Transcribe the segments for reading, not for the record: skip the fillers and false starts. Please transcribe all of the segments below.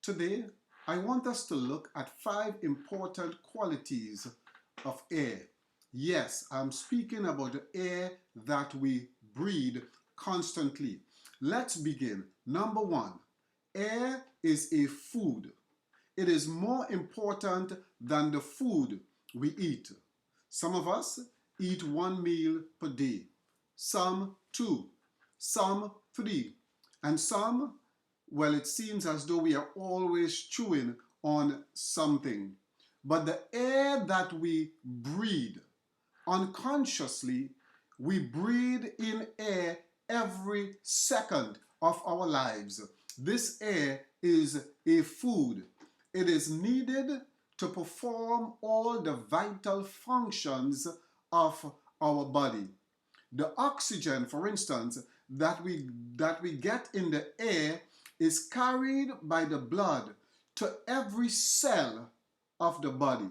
Today, I want us to look at 5 important qualities of air. Yes, I'm speaking about the air that we breathe constantly. Let's begin. Number 1, air is a food. It is more important than the food we eat. Some of us eat 1 meal per day, some 2, some 3, and some, well, it seems as though we are always chewing on something. But the air that we breathe, unconsciously, we breathe in air every second of our lives. This air is a food. It is needed to perform all the vital functions of our body. The oxygen, for instance, that we get in the air is carried by the blood to every cell of the body.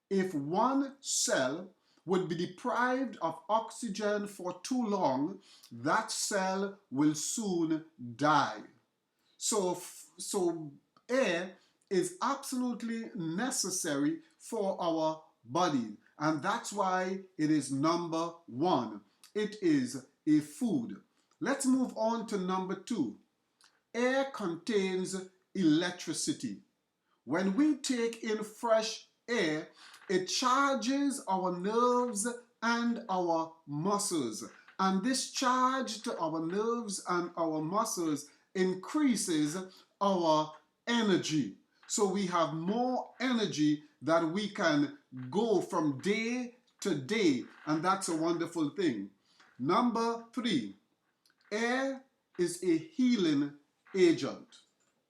If one cell would be deprived of oxygen for too long, that cell will soon die. So air is absolutely necessary for our body, and that's why it is number 1. It is a food. Let's move on to number 2. Air contains electricity. When we take in fresh air, it charges our nerves and our muscles. And this charge to our nerves and our muscles increases our energy. So we have more energy that we can go from day to day, and that's a wonderful thing. Number 3, air is a healing agent.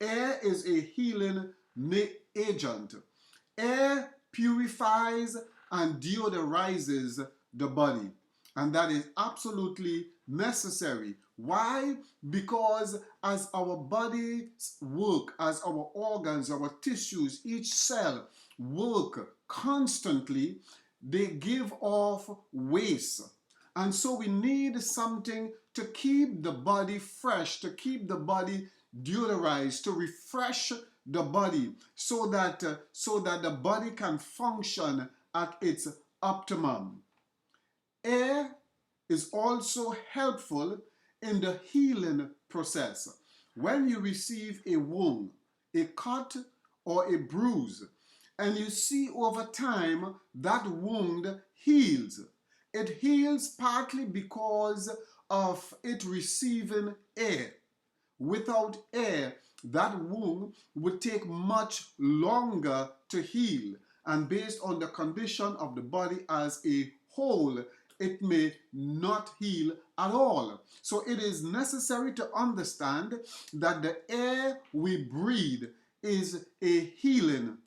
Air is a healing agent. Air purifies and deodorizes the body, and that is absolutely necessary. Why? Because as our bodies work, as our organs, our tissues, each cell work constantly, they give off waste. And so we need something to keep the body fresh, to keep the body deodorized, to refresh the body so that the body can function at its optimum. Air is also helpful in the healing process. When you receive a wound, a cut, or a bruise, and you see over time that wound heals, it heals partly because of it receiving air. Without air, that wound would take much longer to heal, and based on the condition of the body as a whole, it may not heal at all. So it is necessary to understand that the air we breathe is a healing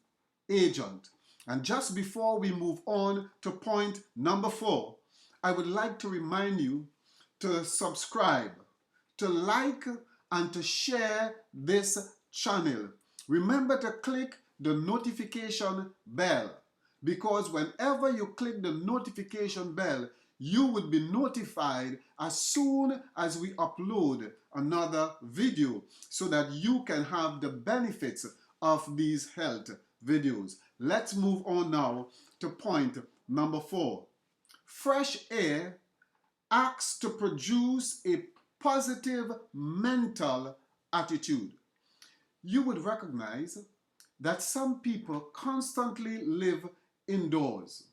agent. And just before we move on to point number 4, I would like to remind you to subscribe, to like, and to share this channel. Remember to click the notification bell, because whenever you click the notification bell, you would be notified as soon as we upload another video, so that you can have the benefits of these health videos. Let's move on now to point number 4. Fresh air acts to produce a positive mental attitude. You would recognize that some people constantly live indoors,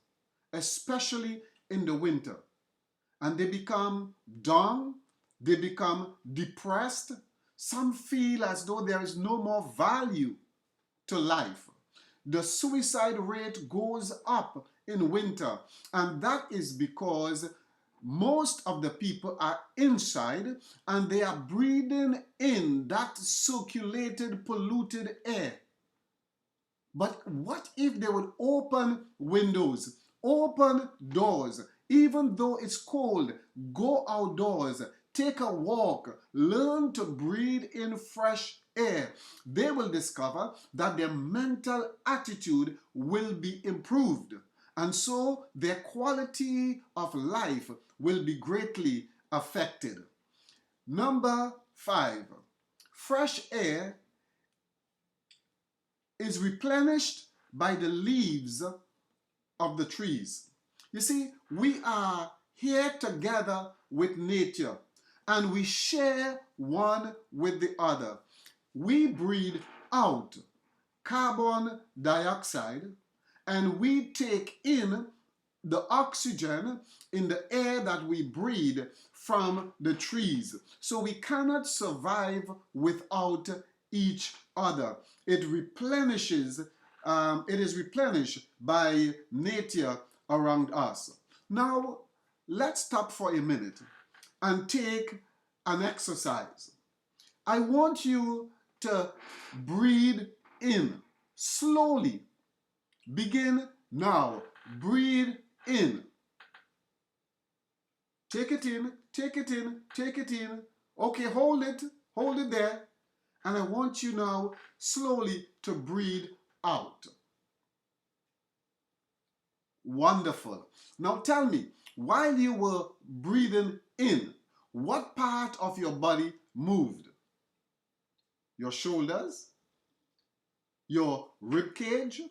especially in the winter, and they become down, they become depressed. Some feel as though there is no more value to life. The suicide rate goes up in winter, and that is because most of the people are inside and they are breathing in that circulated, polluted air. But what if they would open windows, open doors, even though it's cold, go outdoors, take a walk, learn to breathe in fresh air? They will discover that their mental attitude will be improved. And so their quality of life will be greatly affected. Number 5, fresh air is replenished by the leaves of the trees. You see, we are here together with nature and we share one with the other. We breathe out carbon dioxide and we take in the oxygen in the air that we breathe from the trees. So we cannot survive without each other. It replenishes, it is replenished by nature around us. Now, let's stop for a minute and take an exercise. I want you to breathe in slowly. Begin now. Breathe in. Take it in, take it in, take it in. Okay, hold it there. And I want you now slowly to breathe out. Wonderful. Now tell me, while you were breathing in, what part of your body moved? Your shoulders? Your rib cage?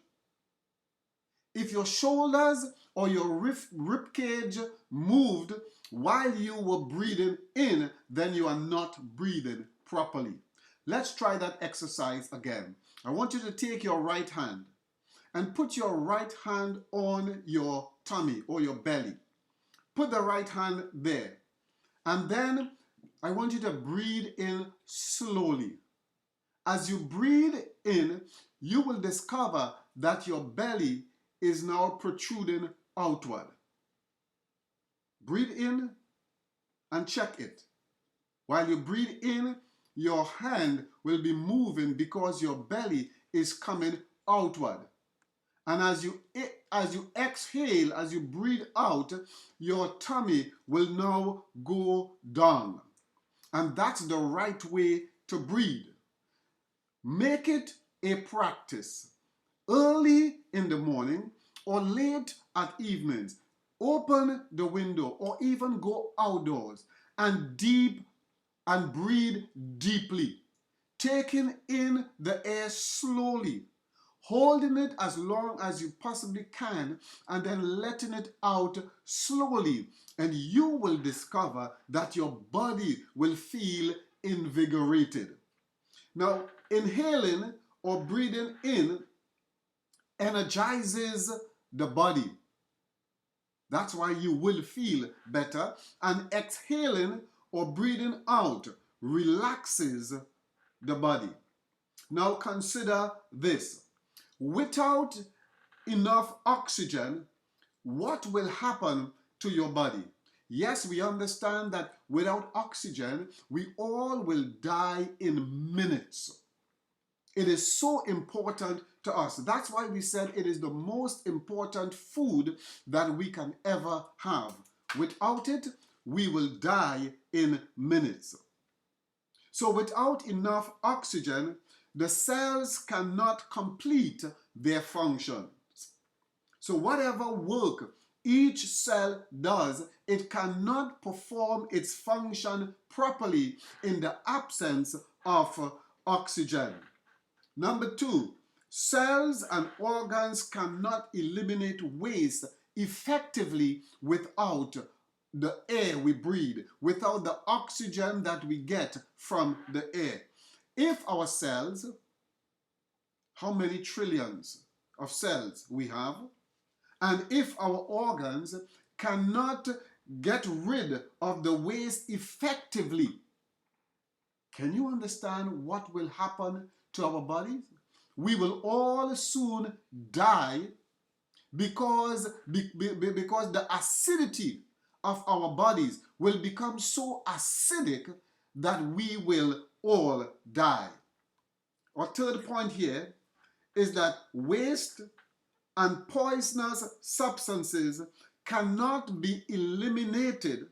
If your shoulders or your rib cage moved while you were breathing in, then you are not breathing properly. Let's try that exercise again. I want you to take your right hand and put your right hand on your tummy or your belly. Put the right hand there. And then I want you to breathe in slowly. As you breathe in, you will discover that your belly is now protruding outward. Breathe in and check it. While you breathe in, your hand will be moving because your belly is coming outward. And as you exhale, as you breathe out, your tummy will now go down. And that's the right way to breathe. Make it a practice. Early in the morning or late at evenings, open the window or even go outdoors and breathe deeply, taking in the air slowly, holding it as long as you possibly can, and then letting it out slowly. And you will discover that your body will feel invigorated. Now, inhaling or breathing in energizes the body. That's why you will feel better. And exhaling or breathing out relaxes the body. Now consider this. Without enough oxygen, what will happen to your body? Yes, we understand that without oxygen, we all will die in minutes. It is so important to us. That's why we said it is the most important food that we can ever have. Without it, we will die in minutes. So without enough oxygen, the cells cannot complete their functions. So whatever work each cell does, it cannot perform its function properly in the absence of oxygen. Number 2, cells and organs cannot eliminate waste effectively without the air we breathe, without the oxygen that we get from the air. If our cells, how many trillions of cells we have, and if our organs cannot get rid of the waste effectively, can you understand what will happen to our bodies? We will all soon die because the acidity of our bodies will become so acidic that we will all die. Our third point here is that waste and poisonous substances cannot be eliminated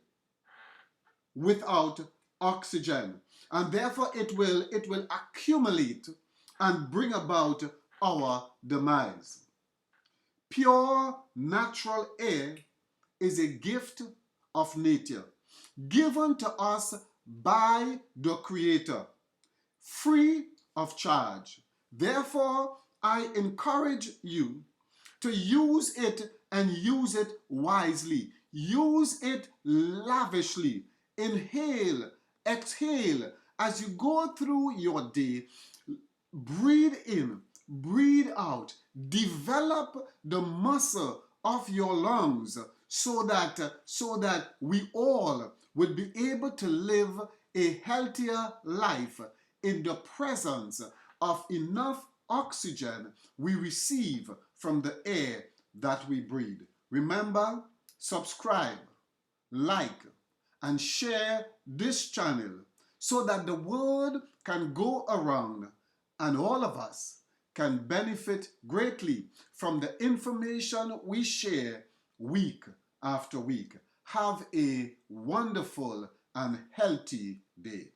without oxygen, and therefore it will accumulate and bring about our demise. Pure natural air is a gift of nature, given to us by the Creator, free of charge. Therefore, I encourage you to use it and use it wisely. Use it lavishly. Inhale, exhale. As you go through your day, breathe in, breathe out. Develop the muscle of your lungs so that we all would be able to live a healthier life in the presence of enough oxygen we receive from the air that we breathe. Remember, subscribe, like, and share this channel so that the word can go around and all of us can benefit greatly from the information we share week after week. Have a wonderful and healthy day.